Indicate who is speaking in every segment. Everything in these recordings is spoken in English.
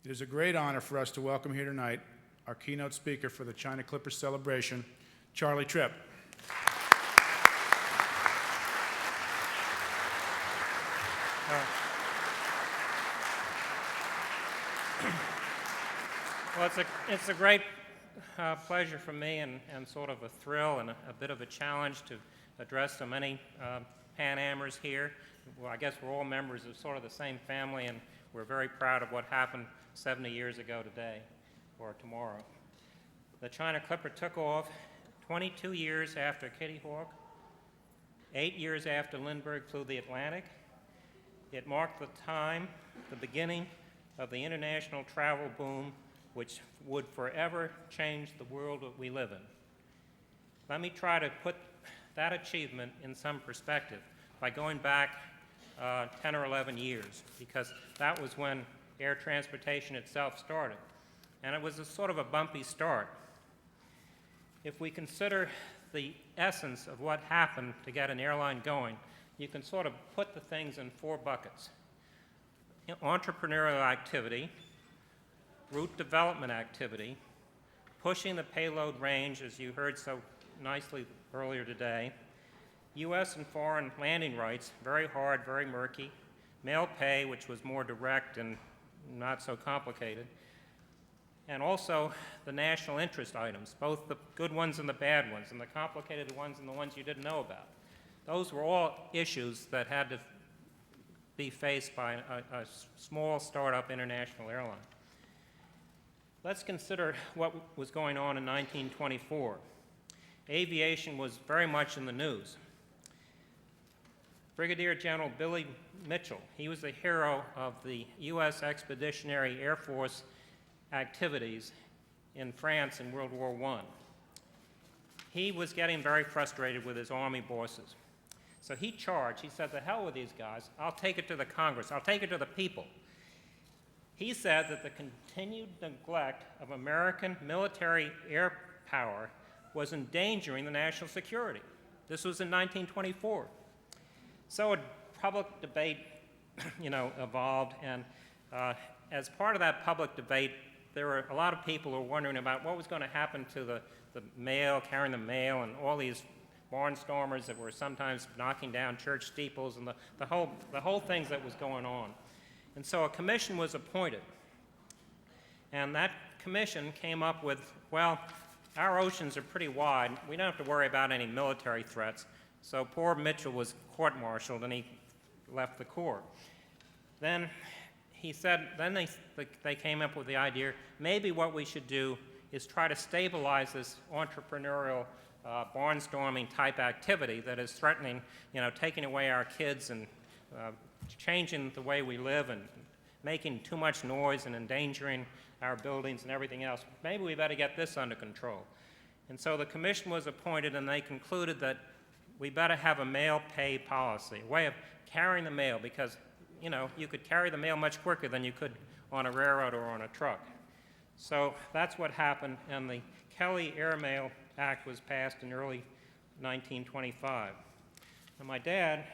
Speaker 1: It is a great honor for us to welcome here tonight our keynote speaker for the China Clippers celebration, Charlie Trippe.
Speaker 2: Well, it's a great pleasure for me and sort of a thrill and a bit of a challenge to address so many Pan Amers here. Well, I guess we're all members of sort of the same family, and we're very proud of what happened 70 years ago today, or tomorrow. The China Clipper took off 22 years after Kitty Hawk, 8 years after Lindbergh flew the Atlantic. It marked the beginning of the international travel boom, which would forever change the world that we live in. Let me try to put that achievement in some perspective by going back 10 or 11 years, because that was when air transportation itself started. And it was a sort of a bumpy start. If we consider the essence of what happened to get an airline going, you can sort of put the things in 4 buckets. Entrepreneurial activity, route development activity, pushing the payload range, as you heard so nicely earlier today, U.S. and foreign landing rights, very hard, very murky, mail pay, which was more direct and not so complicated, and also the national interest items, both the good ones and the bad ones, and the complicated ones and the ones you didn't know about. Those were all issues that had to be faced by a small startup international airline. Let's consider what was going on in 1924. Aviation was very much in the news. Brigadier General Billy Mitchell, he was the hero of the U.S. Expeditionary Air Force activities in France in World War I. He was getting very frustrated with his Army bosses. So he charged, he said, "The hell with these guys, I'll take it to the Congress, I'll take it to the people." He said that the continued neglect of American military air power was endangering the national security. This was in 1924. So a public debate, evolved, and as part of that public debate, there were a lot of people who were wondering about what was going to happen to the mail, carrying the mail, and all these barnstormers that were sometimes knocking down church steeples, and the whole things that was going on. And so a commission was appointed, and that commission came up with, well, our oceans are pretty wide. We don't have to worry about any military threats. So poor Mitchell was court-martialed, and he left the Corps. Then he said, they came up with the idea, maybe what we should do is try to stabilize this entrepreneurial barnstorming type activity that is threatening, taking away our kids and changing the way we live and making too much noise and endangering our buildings and everything else. Maybe we better get this under control. And so the commission was appointed, and they concluded that we better have a mail pay policy, a way of carrying the mail, because you could carry the mail much quicker than you could on a railroad or on a truck. So that's what happened, and the Kelly Airmail Act was passed in early 1925. And my dad,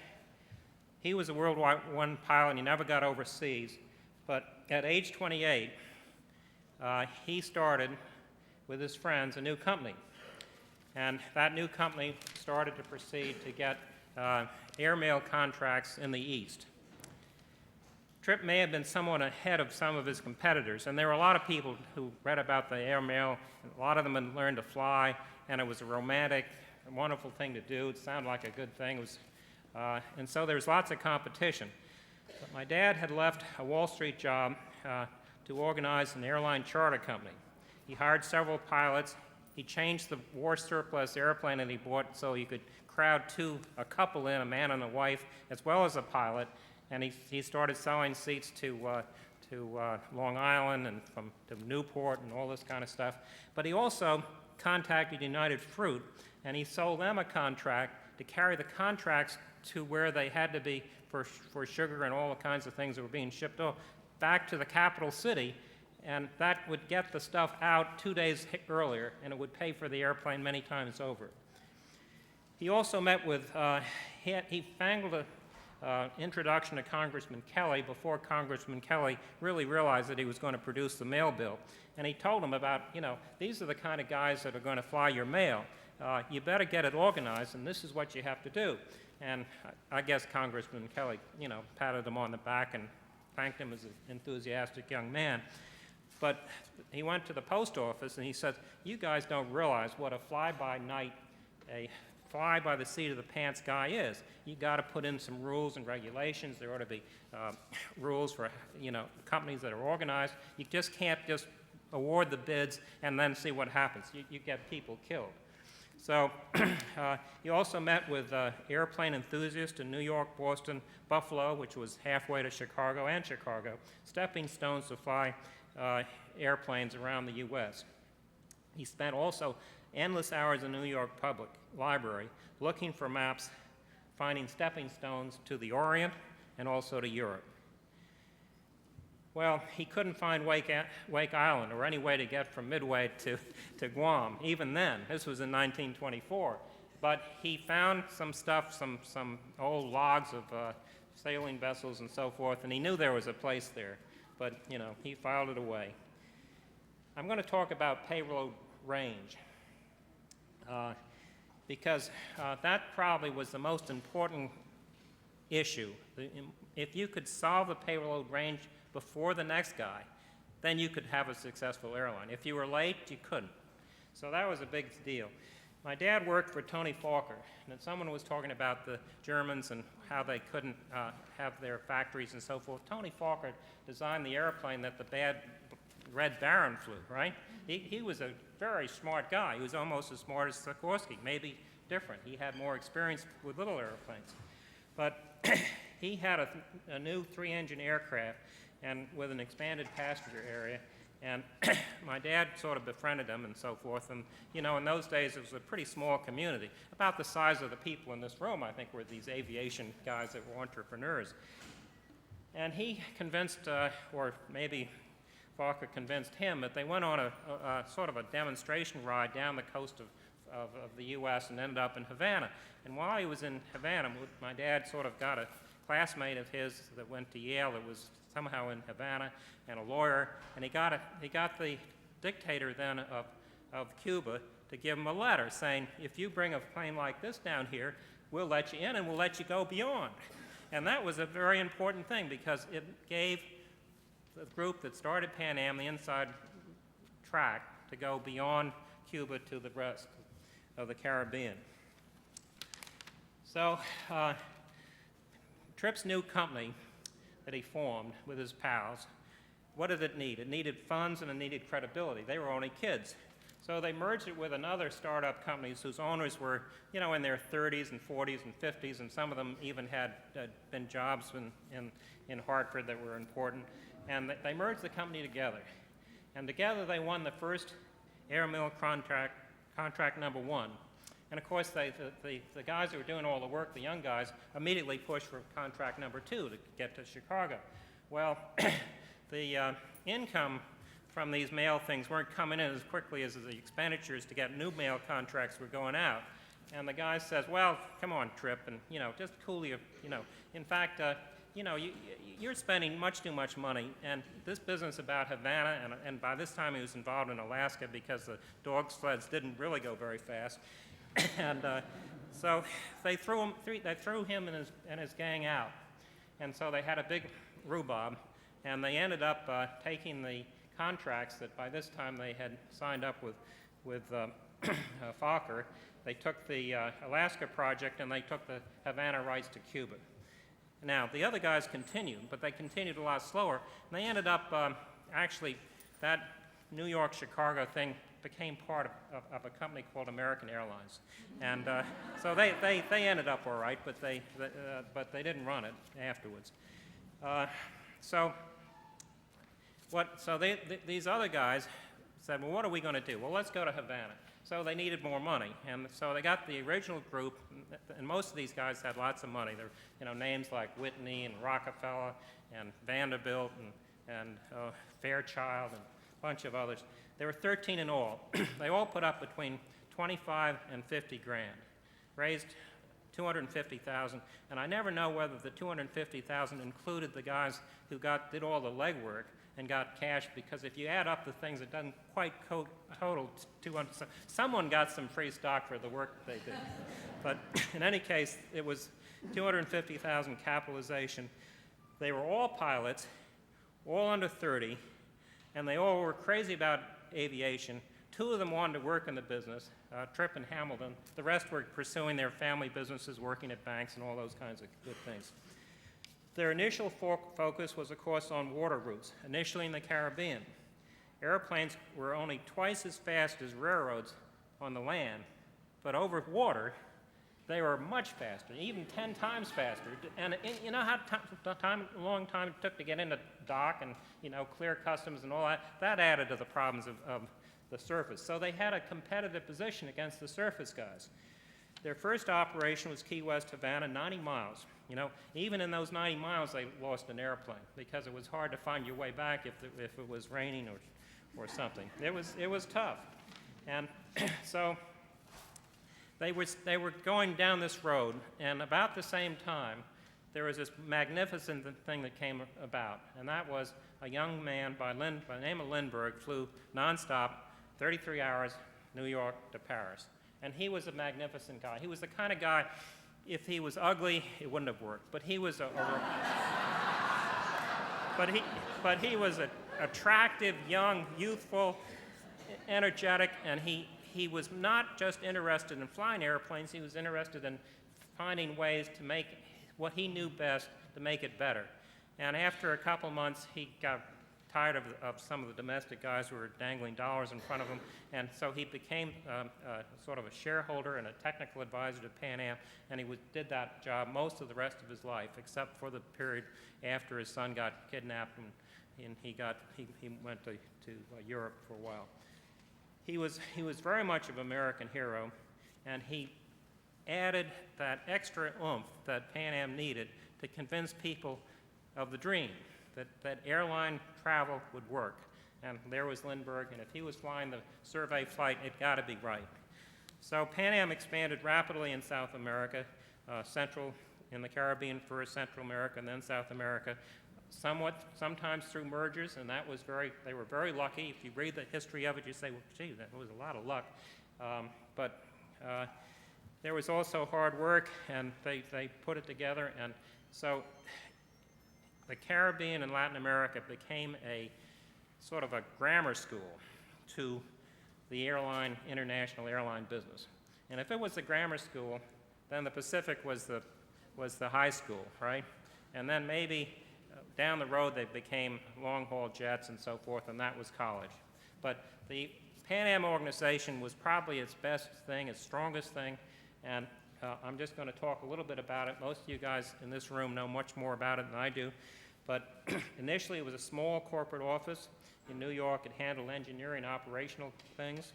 Speaker 2: he was a World War I pilot, and he never got overseas, but at age 28, he started with his friends a new company. And that new company started to proceed to get airmail contracts in the East. Trippe may have been somewhat ahead of some of his competitors, and there were a lot of people who read about the airmail, and a lot of them had learned to fly, and it was a romantic, wonderful thing to do. It sounded like a good thing. And so there was lots of competition. But my dad had left a Wall Street job to organize an airline charter company. He hired several pilots. He changed the war surplus airplane that he bought so he could crowd a couple in, a man and a wife, as well as a pilot, and he started selling seats to Long Island and to Newport and all this kind of stuff. But he also contacted United Fruit, and he sold them a contract to carry the contracts to where they had to be for sugar and all the kinds of things that were being shipped off back to the capital city, and that would get the stuff out 2 days earlier, and it would pay for the airplane many times over. He also met with, he fangled introduction to Congressman Kelly before Congressman Kelly really realized that he was going to produce the mail bill. And he told him about, these are the kind of guys that are going to fly your mail. You better get it organized, and this is what you have to do. And I guess Congressman Kelly, patted him on the back and thanked him as an enthusiastic young man. But he went to the post office and he said, you guys don't realize what a fly-by-night, a fly-by-the-seat of the pants guy is. You got to put in some rules and regulations. There ought to be rules for, companies that are organized. You just can't just award the bids and then see what happens. You get people killed. So he also met with airplane enthusiasts in New York, Boston, Buffalo, which was halfway to Chicago, and Chicago, stepping stones to fly airplanes around the U.S. He spent also endless hours in the New York Public Library looking for maps, finding stepping stones to the Orient and also to Europe. Well, he couldn't find Wake Island or any way to get from Midway to Guam, even then. This was in 1924. But he found some stuff, some old logs of sailing vessels and so forth, and he knew there was a place there. But, he filed it away. I'm going to talk about payload range because that probably was the most important issue. If you could solve the payload range before the next guy, then you could have a successful airline. If you were late, you couldn't. So that was a big deal. My dad worked for Tony Fokker, and someone was talking about the Germans and how they couldn't have their factories and so forth. Tony Fokker designed the airplane that the bad Red Baron flew, right? He was a very smart guy. He was almost as smart as Sikorsky, maybe different. He had more experience with little airplanes. But he had a new 3-engine aircraft and with an expanded passenger area. And my dad sort of befriended him and so forth. And, in those days, it was a pretty small community. About the size of the people in this room, I think, were these aviation guys that were entrepreneurs. And he convinced, or maybe Fokker convinced him, that they went on a sort of a demonstration ride down the coast of the U.S. and ended up in Havana. And while he was in Havana, my dad sort of got a classmate of his that went to Yale that was somehow in Havana, and a lawyer, and he got the dictator then of Cuba to give him a letter saying, if you bring a plane like this down here, we'll let you in and we'll let you go beyond. And that was a very important thing because it gave the group that started Pan Am the inside track to go beyond Cuba to the rest of the Caribbean. So Trippe's new company that he formed with his pals, what did it need? It needed funds and it needed credibility. They were only kids. So they merged it with another startup companies whose owners were, in their 30s and 40s and 50s, and some of them even had been jobs in Hartford that were important. And they merged the company together. And together they won the first airmail contract number 1. And of course, the guys who were doing all the work, the young guys, immediately pushed for contract number 2 to get to Chicago. Well, the income from these mail things weren't coming in as quickly as the expenditures to get new mail contracts were going out. And the guy says, well, come on, Trippe, and, just cool your, in fact, you're spending much too much money, and this business about Havana, and by this time he was involved in Alaska because the dog sleds didn't really go very fast. And so they threw him and his gang out. And so they had a big rhubarb, and they ended up taking the contracts that by this time they had signed up with Fokker. They took the Alaska project, and they took the Havana rights to Cuba. Now, the other guys continued, but they continued a lot slower. And they ended up, actually, that New York-Chicago thing became part of a company called American Airlines. And so they ended up all right, but they didn't run it afterwards. These other guys said, well, what are we going to do? Well, let's go to Havana. So they needed more money, and so they got the original group, and most of these guys had lots of money. There, names like Whitney and Rockefeller and Vanderbilt and Fairchild and a bunch of others. There were 13 in all. They all put up between 25 and 50 grand, raised 250,000, and I never know whether the 250,000 included the guys who did all the legwork and got cash, because if you add up the things, it doesn't quite total 200. Someone got some free stock for the work they did. But in any case, it was 250,000 capitalization. They were all pilots, all under 30, and they all were crazy about aviation. Two of them wanted to work in the business, Trippe and Hamilton. The rest were pursuing their family businesses, working at banks and all those kinds of good things. Their initial focus was, of course, on water routes, initially in the Caribbean. Airplanes were only twice as fast as railroads on the land, but over water, they were much faster, even 10 times faster. And you know how long time it took to get into dock and, clear customs and all that? That added to the problems of the surface. So they had a competitive position against the surface guys. Their first operation was Key West, Havana, 90 miles. Even in those 90 miles, they lost an airplane because it was hard to find your way back if it was raining or something. It was tough. And so they were going down this road, and about the same time, there was this magnificent thing that came about, and that was a young man by the name of Lindbergh flew nonstop, 33 hours, New York to Paris. And he was a magnificent guy. He was the kind of guy, if he was ugly, it wouldn't have worked. But he was but he was an attractive, young, youthful, energetic, and he was not just interested in flying airplanes. He was interested in finding ways to make what he knew best to make it better. And after a couple months, he got tired of some of the domestic guys who were dangling dollars in front of him, and so he became sort of a shareholder and a technical advisor to Pan Am, and he did that job most of the rest of his life, except for the period after his son got kidnapped and he went to Europe for a while. He was very much of an American hero, and he added that extra oomph that Pan Am needed to convince people of the dream, that airline travel would work. And there was Lindbergh, and if he was flying the survey flight, it got to be right. So Pan Am expanded rapidly in South America, in the Caribbean first, Central America, and then South America, sometimes through mergers, and they were very lucky. If you read the history of it, you say, well, gee, that was a lot of luck. But there was also hard work, and they put it together, and so the Caribbean and Latin America became a sort of a grammar school to the international airline business. And if it was the grammar school, then the Pacific was the high school, right? And then maybe down the road they became long-haul jets and so forth, and that was college. But the Pan Am organization was probably its best thing, its strongest thing, and I'm just going to talk a little bit about it. Most of you guys in this room know much more about it than I do. But initially, it was a small corporate office in New York. It handled engineering operational things.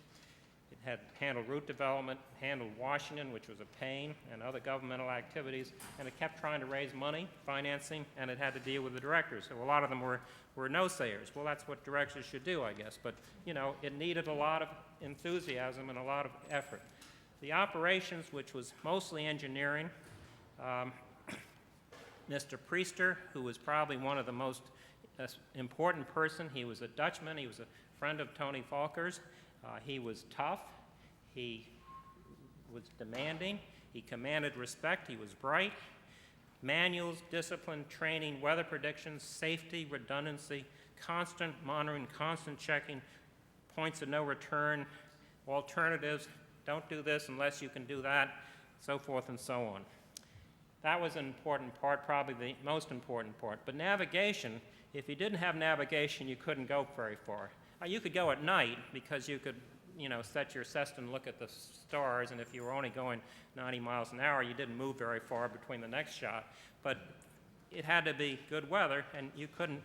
Speaker 2: It had handled route development, handled Washington, which was a pain, and other governmental activities. And it kept trying to raise money, financing, and it had to deal with the directors. So a lot of them were no-sayers. Well, that's what directors should do, I guess. But, it needed a lot of enthusiasm and a lot of effort. The operations, which was mostly engineering, Mr. Priester, who was probably one of the most important person. He was a Dutchman. He was a friend of Tony Falker's. He was tough. He was demanding. He commanded respect. He was bright. Manuals, discipline, training, weather predictions, safety, redundancy, constant monitoring, constant checking, points of no return, alternatives, don't do this unless you can do that, so forth and so on. That was an important part, probably the most important part. But navigation, if you didn't have navigation, you couldn't go very far. You could go at night because you could, set your Cessna and look at the stars, and if you were only going 90 miles an hour, you didn't move very far between the next shot. But it had to be good weather, and you couldn't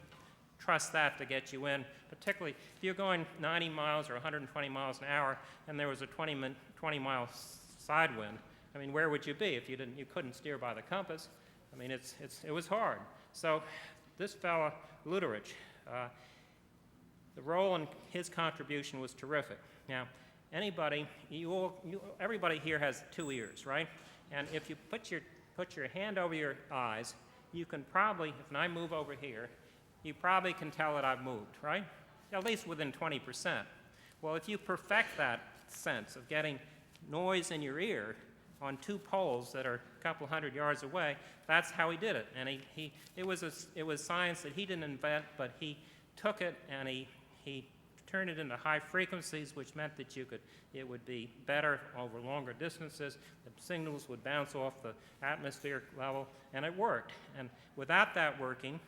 Speaker 2: trust that to get you in, particularly if you're going 90 miles or 120 miles an hour, and there was a 20-mile side wind. I mean, where would you be if you couldn't steer by the compass? I mean, it was hard. So this fella, Luderich, the role and his contribution was terrific. Now, everybody here has 2 ears, right? And if you put your hand over your eyes, you can probably, if I move over here, you probably can tell that I've moved, right? At least within 20%. Well, if you perfect that sense of getting noise in your ear on two poles that are a couple hundred yards away, that's how he did it. And it was science that he didn't invent, but he took it and he turned it into high frequencies, which meant that it would be better over longer distances. The signals would bounce off the atmospheric level, and it worked. And without that working,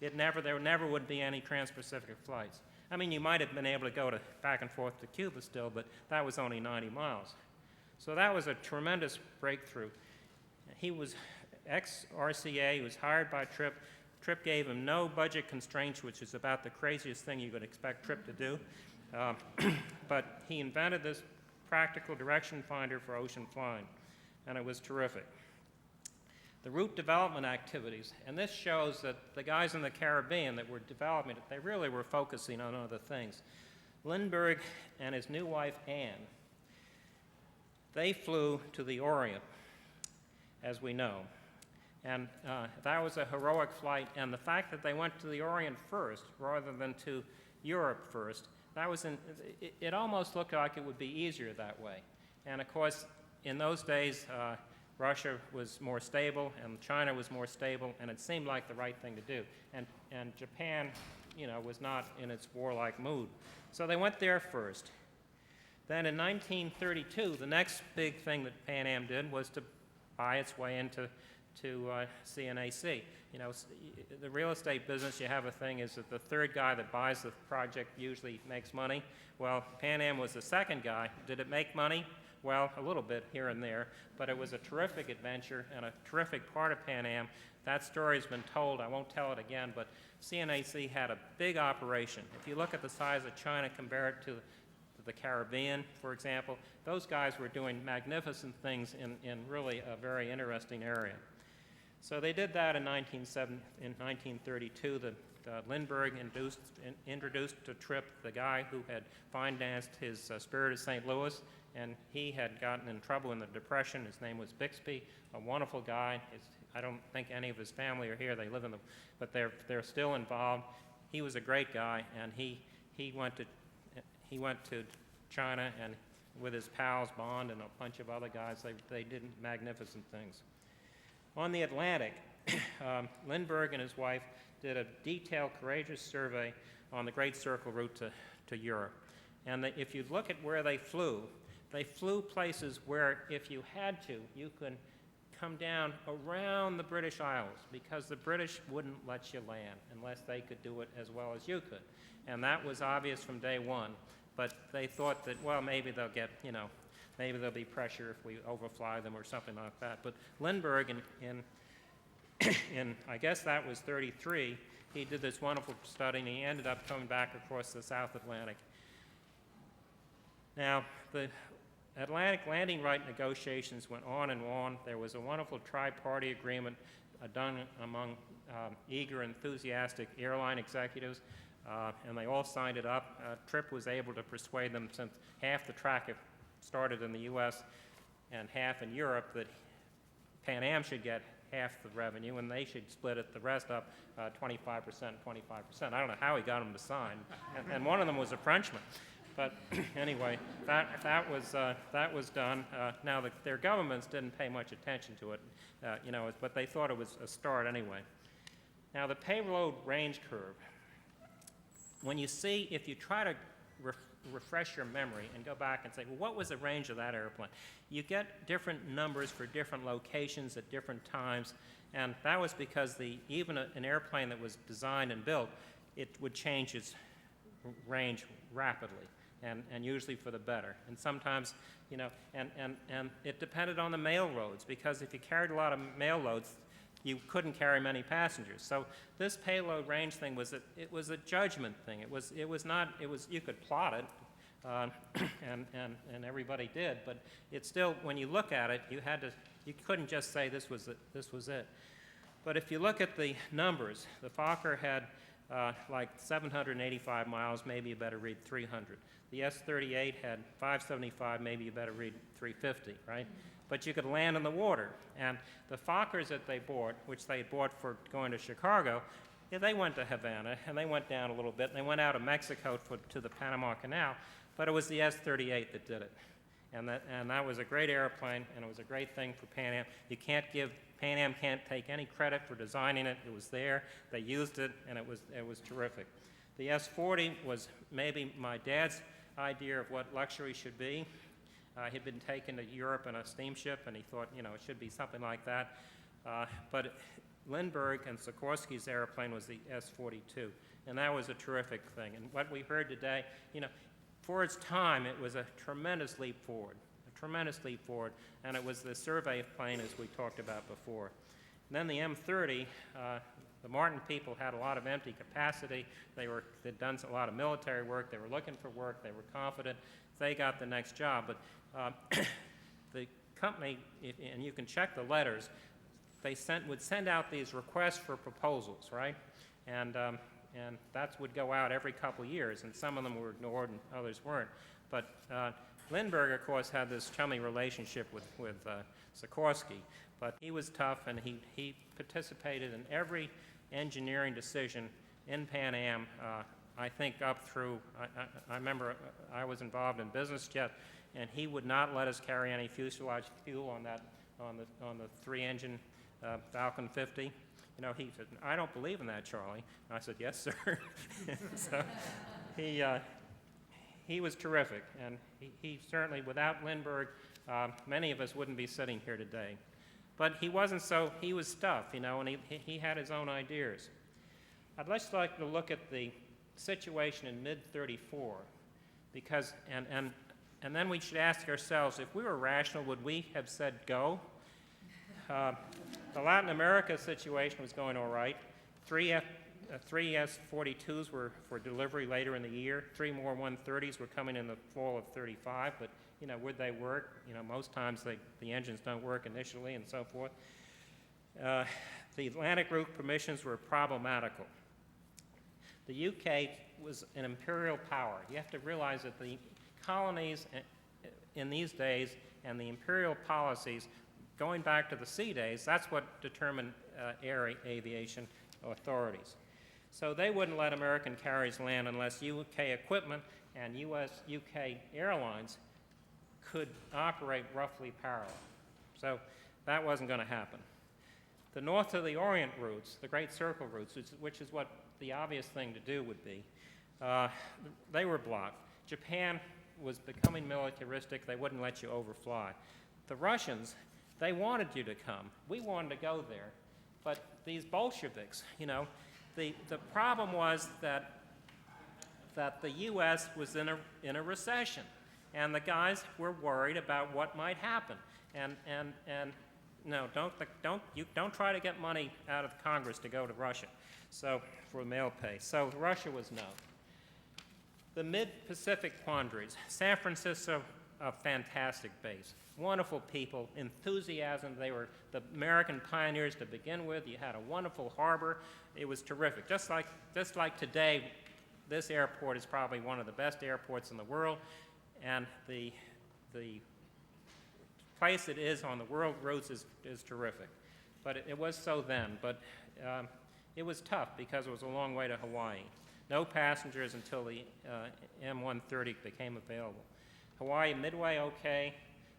Speaker 2: there never would be any trans-Pacific flights. I mean, you might have been able to go back and forth to Cuba still, but that was only 90 miles. So that was a tremendous breakthrough. He was ex-RCA, he was hired by Trippe. Trippe gave him no budget constraints, which is about the craziest thing you could expect Trippe to do. But he invented this practical direction finder for ocean flying, and it was terrific. The route development activities, and this shows that the guys in the Caribbean that were developing it, they really were focusing on other things. Lindbergh and his new wife, Anne, they flew to the Orient, as we know. And that was a heroic flight, and the fact that they went to the Orient first rather than to Europe first, it almost looked like it would be easier that way. And of course, in those days, Russia was more stable and China was more stable, and it seemed like the right thing to do. And Japan, was not in its warlike mood. So they went there first. Then in 1932, the next big thing that Pan Am did was to buy its way into CNAC. The real estate business, you have a thing is that the third guy that buys the project usually makes money. Well, Pan Am was the second guy. Did it make money? Well, a little bit here and there, but it was a terrific adventure and a terrific part of Pan Am. That story's been told. I won't tell it again, but CNAC had a big operation. If you look at the size of China compared to the Caribbean, for example, those guys were doing magnificent things in really a very interesting area. So they did that in 1932. Lindbergh introduced to Trippe the guy who had financed his Spirit of St. Louis, and he had gotten in trouble in the Depression. His name was Bixby, a wonderful guy. I don't think any of his family are here. They live but they're still involved. He was a great guy, and he went to China, and with his pals Bond and a bunch of other guys, they did magnificent things. On the Atlantic, Lindbergh and his wife did a detailed, courageous survey on the Great Circle route to Europe. And if you look at where they flew places where, if you had to, you could come down around the British Isles, because the British wouldn't let you land unless they could do it as well as you could. And that was obvious from day one. But they thought that, well, maybe they'll get, maybe there'll be pressure if we overfly them or something like that. But Lindbergh, in I guess that was 33, he did this wonderful study, and he ended up coming back across the South Atlantic. Now, the Atlantic landing right negotiations went on and on. There was a wonderful tri-party agreement done among eager, enthusiastic airline executives. And they all signed it up. Trippe was able to persuade them, since half the traffic started in the U.S. and half in Europe, that Pan Am should get half the revenue, and they should split it, the rest up 25%, 25%. I don't know how he got them to sign, and one of them was a Frenchman. But anyway, that was done. Now, their governments didn't pay much attention to it, but they thought it was a start anyway. Now, the payload range curve. When you see, if you try to refresh your memory and go back and say, well, what was the range of that airplane? You get different numbers for different locations at different times, and that was because even an airplane that was designed and built, it would change its range rapidly, and usually for the better. And sometimes, and it depended on the mail loads, because if you carried a lot of mail loads, you couldn't carry many passengers. So this payload range thing it was a judgment thing. You could plot it, and everybody did, but it's still, when you look at it, you couldn't just say this was it. But if you look at the numbers, the Fokker had like 785 miles, maybe you better read 300. The S-38 had 575, maybe you better read 350, right? but you could land in the water. And the Fokkers that they bought, which they bought for going to Chicago, yeah, they went to Havana, and they went down a little bit, and they went out of Mexico to the Panama Canal, but it was the S-38 that did it. And that was a great airplane, and it was a great thing for Pan Am. Pan Am can't take any credit for designing it. It was there, they used it, and it was terrific. The S-40 was maybe my dad's idea of what luxury should be. He'd been taken to Europe in a steamship, and he thought, it should be something like that. But Lindbergh and Sikorsky's airplane was the S-42, and that was a terrific thing. And what we heard today, for its time, it was a tremendous leap forward, and it was the survey plane, as we talked about before. And then the M30, the Martin people had a lot of empty capacity. They'd done a lot of military work. They were looking for work. They were confident. They got the next job. But the company, and you can check the letters, they would send out these requests for proposals, right? And that would go out every couple years, and some of them were ignored and others weren't. But Lindbergh, of course, had this chummy relationship with Sikorsky, but he was tough, and he participated in every engineering decision in Pan Am, I think up through, I remember I was involved in business jet, and he would not let us carry any fuselage fuel on the three-engine Falcon 50. He said, "I don't believe in that, Charlie." And I said, "Yes, sir." So he was terrific, and he certainly, without Lindbergh, many of us wouldn't be sitting here today. But he wasn't he was tough, and he had his own ideas. I'd just like to look at the situation in mid-34, because, and then we should ask ourselves, if we were rational, would we have said go? The Latin America situation was going all right. Three S-42s were for delivery later in the year. 3 more 130s were coming in the fall of 35, but would they work? Most times the engines don't work initially and so forth. The Atlantic route permissions were problematical. The UK was an imperial power. You have to realize that the colonies in these days and the imperial policies going back to the sea days, that's what determined air aviation authorities. So they wouldn't let American carriers land unless UK equipment and UK airlines could operate roughly parallel. So that wasn't going to happen. The north of the Orient routes, the Great Circle routes, which is what the obvious thing to do would be, they were blocked. Japan was becoming militaristic. They wouldn't let you overfly. The Russians, they wanted you to come. We wanted to go there. But these Bolsheviks, the problem was that the U.S. was in a recession, and the guys were worried about what might happen. And no, don't try to get money out of Congress to go to Russia, so for mail pay. So Russia was no. The mid-Pacific quandaries. San Francisco, a fantastic base. Wonderful people, enthusiasm. They were the American pioneers to begin with. You had a wonderful harbor. It was terrific. Just like today, this airport is probably one of the best airports in the world, and the place it is on the world routes is terrific. But it was so then. But it was tough because it was a long way to Hawaii. No passengers until the M130 became available. Hawaii, Midway, okay,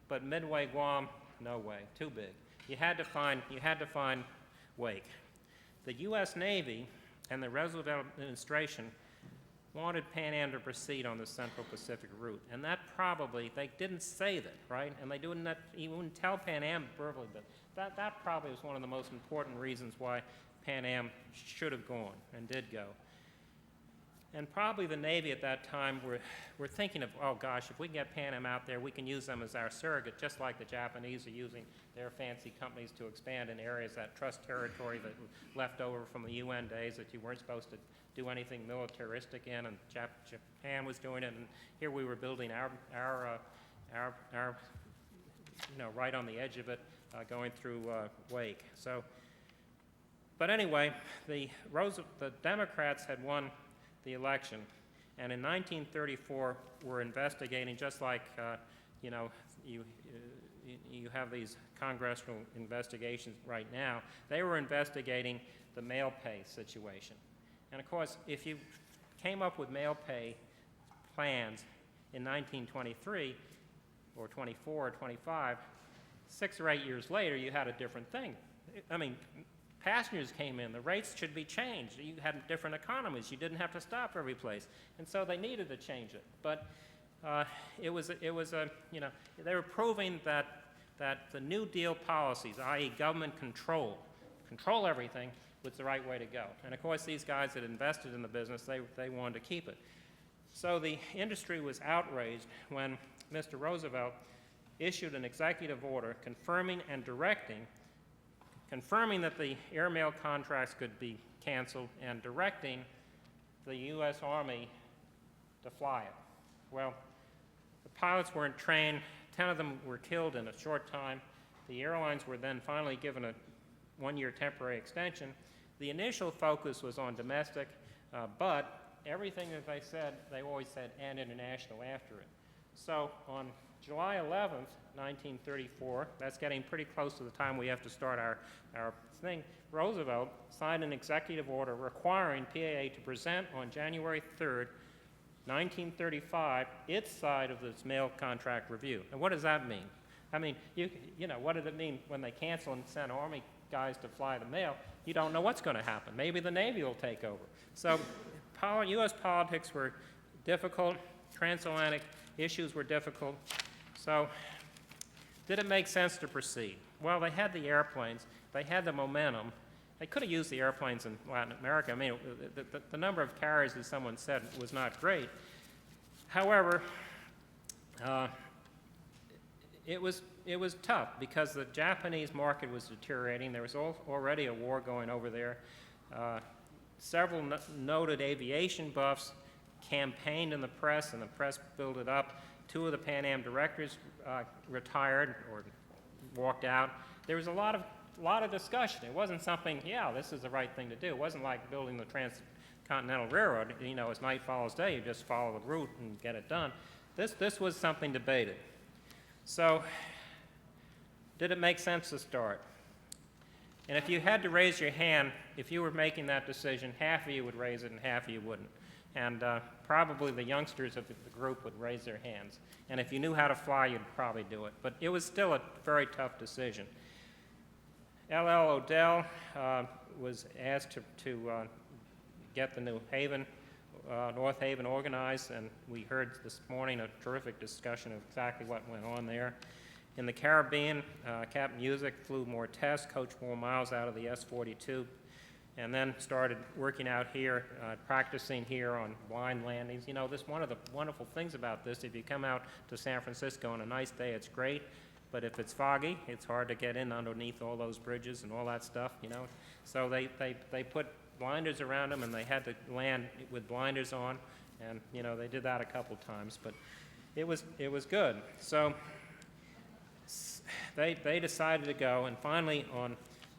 Speaker 2: but Midway, Guam, no way, too big. You had to find Wake. The U.S. Navy and the Roosevelt administration wanted Pan Am to proceed on the Central Pacific route, and that probably, they didn't say that, right? And they wouldn't tell Pan Am verbally, but that probably was one of the most important reasons why Pan Am should have gone and did go. And probably the Navy at that time were thinking of, oh gosh, if we can get Pan Am out there, we can use them as our surrogate, just like the Japanese are using their fancy companies to expand in areas that trust territory that was left over from the UN days that you weren't supposed to do anything militaristic in, and Japan was doing it, and here we were building our right on the edge of it, going through Wake. So, but anyway, the Democrats had won the election, and in 1934 were investigating, just like you have these congressional investigations right now. They were investigating the mail pay situation. And of course, if you came up with mail pay plans in 1923, or 24 or 25, 6 or 8 years later, you had a different thing. I mean, passengers came in, the rates should be changed. You had different economies. You didn't have to stop every place. And so they needed to change it. But they were proving that the New Deal policies, i.e. government control everything, was the right way to go. And of course, these guys that invested in the business, they wanted to keep it. So the industry was outraged when Mr. Roosevelt issued an executive order confirming that the airmail contracts could be canceled and directing the U.S. Army to fly it. Well, the pilots weren't trained. 10 of them were killed in a short time. The airlines were then finally given a 1-year temporary extension. The initial focus was on domestic, but everything that they always said, and international after it. So on July 11th, 1934, that's getting pretty close to the time we have to start our thing, Roosevelt signed an executive order requiring PAA to present on January 3rd, 1935, its side of this mail contract review. And what does that mean? I mean, you know, what does it mean when they cancel and send Army guys to fly the mail? You don't know what's going to happen. Maybe the Navy will take over. So U.S. politics were difficult. Transatlantic issues were difficult. So did it make sense to proceed? Well, they had the airplanes. They had the momentum. They could have used the airplanes in Latin America. I mean, the number of carriers, as someone said, was not great. However, it was tough because the Japanese market was deteriorating. There was already a war going over there. Several noted aviation buffs campaigned in the press, and the press built it up. 2 of the Pan Am directors retired or walked out. There was a lot of discussion. It wasn't something, yeah, this is the right thing to do. It wasn't like building the Transcontinental Railroad. You know, as night follows day, you just follow the route and get it done. This was something debated. So, did it make sense to start? And if you had to raise your hand, if you were making that decision, half of you would raise it and half of you wouldn't. And probably the youngsters of the group would raise their hands. And if you knew how to fly, you'd probably do it. But it was still a very tough decision. L.L. Odell was asked to get the North Haven organized, and we heard this morning a terrific discussion of exactly what went on there. In the Caribbean, Captain Music flew more tests, coached more miles out of the S-42, and then started working out here, practicing here on blind landings. You know, one of the wonderful things about this, if you come out to San Francisco on a nice day, it's great, but if it's foggy, it's hard to get in underneath all those bridges and all that stuff, you know. So they put blinders around them, and they had to land with blinders on, and, you know, they did that a couple times, but it was good. So they decided to go, and finally on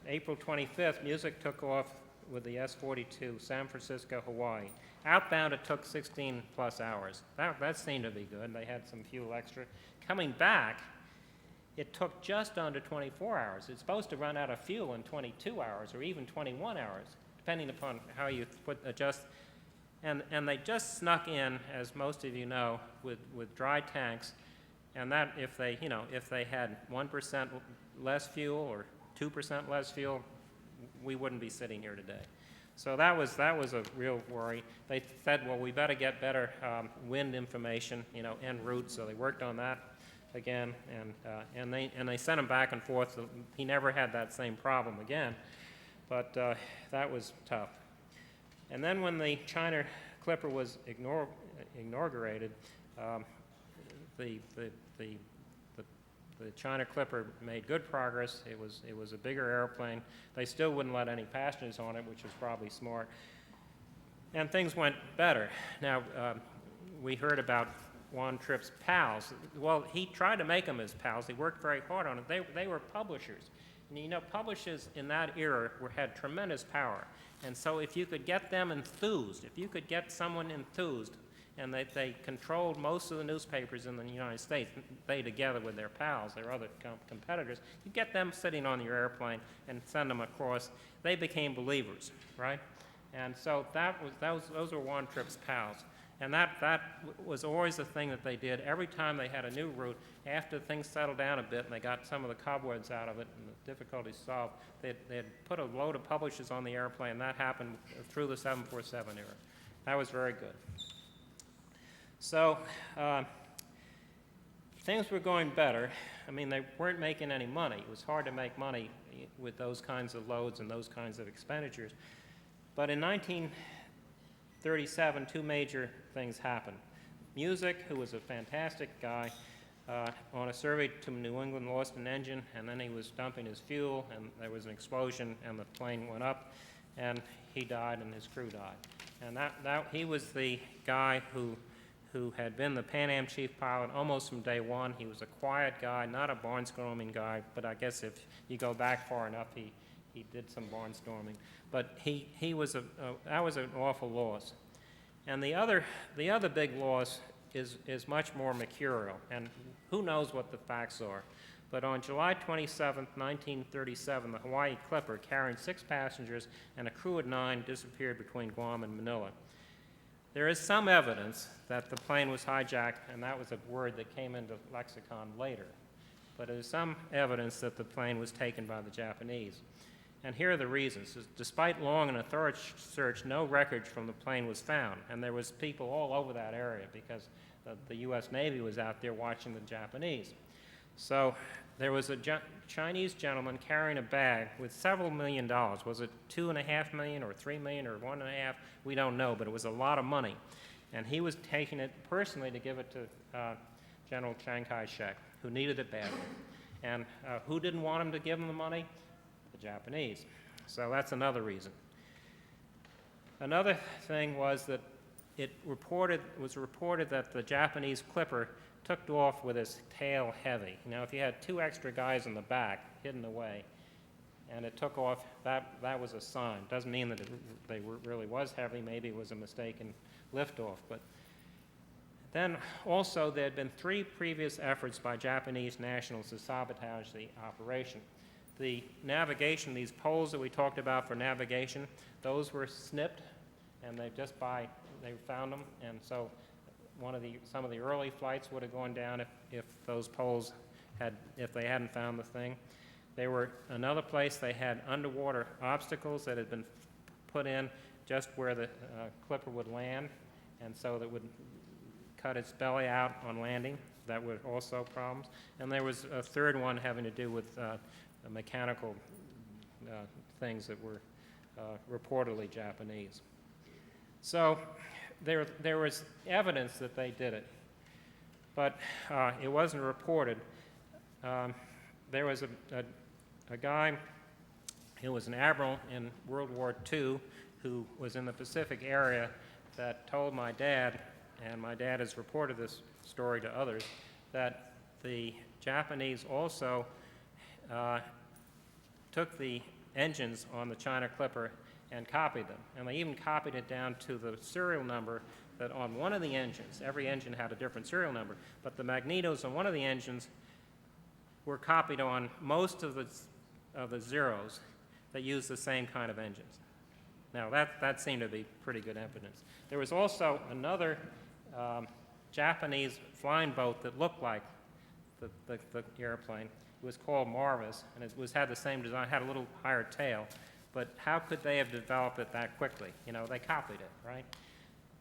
Speaker 2: April 25th, Music took off with the S-42, San Francisco, Hawaii. Outbound, it took 16 plus hours. That seemed to be good. They had some fuel extra. Coming back, it took just under 24 hours. It's supposed to run out of fuel in 22 hours or even 21 hours, depending upon how you adjust. And they just snuck in, as most of you know, with dry tanks. And that if they had 1% less fuel or 2% less fuel, we wouldn't be sitting here today. So that was a real worry. They said, well, we better get better wind information, you know, en route. So they worked on that again, and they sent him back and forth. He never had that same problem again, but that was tough. And then when the China Clipper was inaugurated, the China Clipper made good progress. It was a bigger airplane. They still wouldn't let any passengers on it, which was probably smart. And things went better. Now, we heard about Juan Trippe's pals. Well, he tried to make them his pals. He worked very hard on it. They were publishers. And you know, publishers in that era had tremendous power. And so if you could get them enthused, if you could get someone enthused, and they controlled most of the newspapers in the United States. They, together with their pals, their other competitors, you get them sitting on your airplane and send them across. They became believers, right? And so those were Juan Trippe's pals. And that was always the thing that they did. Every time they had a new route, after things settled down a bit and they got some of the cobwebs out of it and the difficulties solved, they'd put a load of publishers on the airplane. That happened through the 747 era. That was very good. So things were going better. I mean, they weren't making any money. It was hard to make money with those kinds of loads and those kinds of expenditures. But in 1937, two major things happened. Music, who was a fantastic guy, on a survey to New England lost an engine, and then he was dumping his fuel, and there was an explosion, and the plane went up, and he died, and his crew died. And he was the guy who had been the Pan Am chief pilot almost from day one. He was a quiet guy, not a barnstorming guy, but I guess if you go back far enough, he did some barnstorming. But that was an awful loss. And the other big loss is much more mercurial, and who knows what the facts are. But on July 27, 1937, the Hawaii Clipper, carrying 6 passengers and a crew of 9, disappeared between Guam and Manila. There is some evidence that the plane was hijacked, and that was a word that came into lexicon later. But there's some evidence that the plane was taken by the Japanese. And here are the reasons. Despite long and thorough search, no wreckage from the plane was found, and there was people all over that area because the U.S. Navy was out there watching the Japanese. So there was a Chinese gentleman carrying a bag with several $1 million. Was it $2.5 million or $3 million or $1.5? We don't know, but it was a lot of money. And he was taking it personally to give it to General Chiang Kai-shek, who needed it badly. And who didn't want him to give him the money? The Japanese. So that's another reason. Another thing was that it was reported that the Japanese Clipper took off with his tail heavy. Now, if you had 2 extra guys in the back hidden away, and it took off, that was a sign. Doesn't mean that they really was heavy. Maybe it was a mistaken liftoff. But then also there had been 3 previous efforts by Japanese nationals to sabotage the operation. The navigation, these poles that we talked about for navigation, those were snipped, and they found them, and so some of the early flights would have gone down if those poles if they hadn't found the thing. They were another place they had underwater obstacles that had been put in just where the Clipper would land, and so that would cut its belly out on landing. That were also problems. And there was a third one having to do with mechanical things that were reportedly Japanese. So there was evidence that they did it, but it wasn't reported. There was a guy who was an admiral in World War II who was in the Pacific area that told my dad, and my dad has reported this story to others, that the Japanese also took the engines on the China Clipper and copied them. And they even copied it down to the serial number that on one of the engines, every engine had a different serial number, but the magnetos on one of the engines were copied on most of the zeros that used the same kind of engines. Now, that seemed to be pretty good evidence. There was also another Japanese flying boat that looked like the airplane. It was called Marvis, and it had the same design, had a little higher tail. But how could they have developed it that quickly? You know, they copied it, right?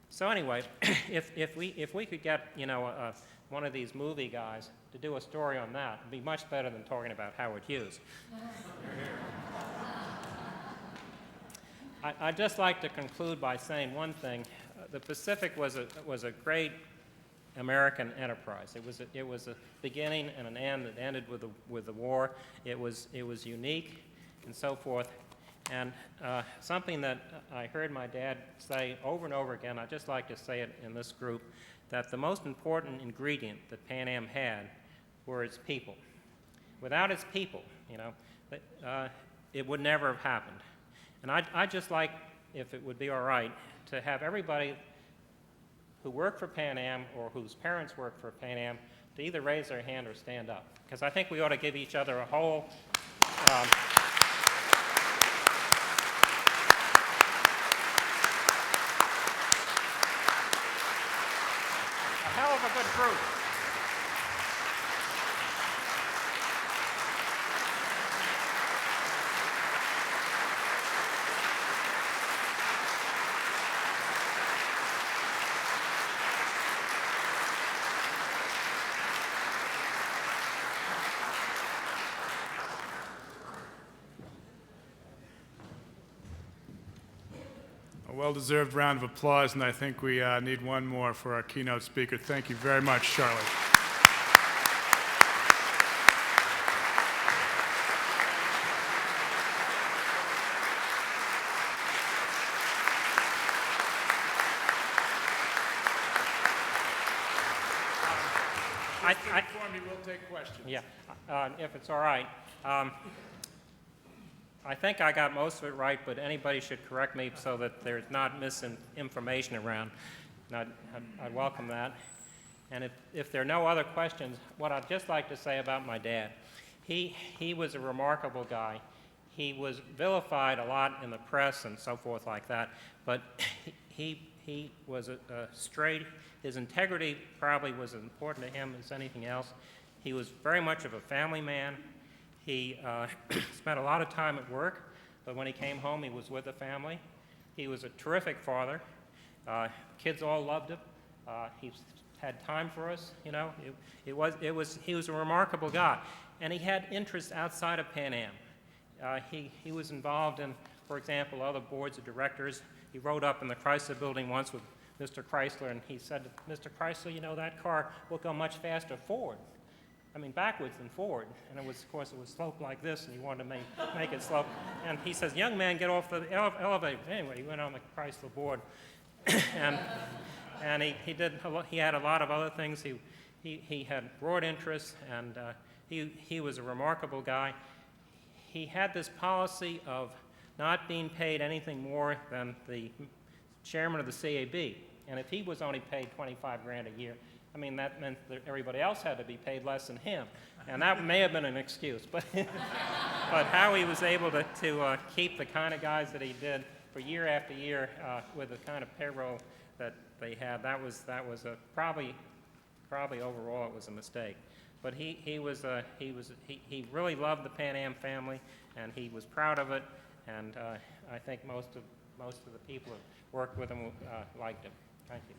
Speaker 2: So anyway, if we could get, you know, one of these movie guys to do a story on that, it'd be much better than talking about Howard Hughes. I'd just like to conclude by saying one thing. The Pacific was a great American enterprise. It was a beginning and an end that ended with the war. It was unique and so forth. And something that I heard my dad say over and over again, I'd just like to say it in this group, that the most important ingredient that Pan Am had were its people. Without its people, you know, it would never have happened. And I'd just like, if it would be all right, to have everybody who work for Pan Am or whose parents work for Pan Am to either raise their hand or stand up, because I think we ought to give each other a whole a hell of a good group.
Speaker 1: A well-deserved round of applause, and I think we need one more for our keynote speaker. Thank you very much, Charlie. We will take questions.
Speaker 2: Yeah, if it's all right. I think I got most of it right, but anybody should correct me so that there's not misinformation around. And I'd welcome that. And if there are no other questions, what I'd just like to say about my dad, he was a remarkable guy. He was vilified a lot in the press and so forth like that, but he was a straight, his integrity probably was as important to him as anything else. He was very much of a family man. He spent a lot of time at work, but when he came home, he was with the family. He was a terrific father. Kids all loved him. He had time for us, you know. He was a remarkable guy, and he had interests outside of Pan Am. He was involved in, for example, other boards of directors. He rode up in the Chrysler building once with Mr. Chrysler, and he said, "Mr. Chrysler, you know, that car will go much faster forward. I mean, backwards than forward." And it was, of course, it was sloped like this, and he wanted to make it slope. And he says, "Young man, get off the elevator." Anyway, he went on the Chrysler board, and he had a lot of other things. He had broad interests, and he was a remarkable guy. He had this policy of not being paid anything more than the chairman of the CAB. And if he was only paid 25 grand a year, I mean, that meant that everybody else had to be paid less than him. And that may have been an excuse, but, but how he was able to keep the kind of guys that he did for year after year with the kind of payroll that they had, that was probably overall it was a mistake. But he really loved the Pan Am family, and he was proud of it, and I think most of the people who worked with him liked him. Thank you.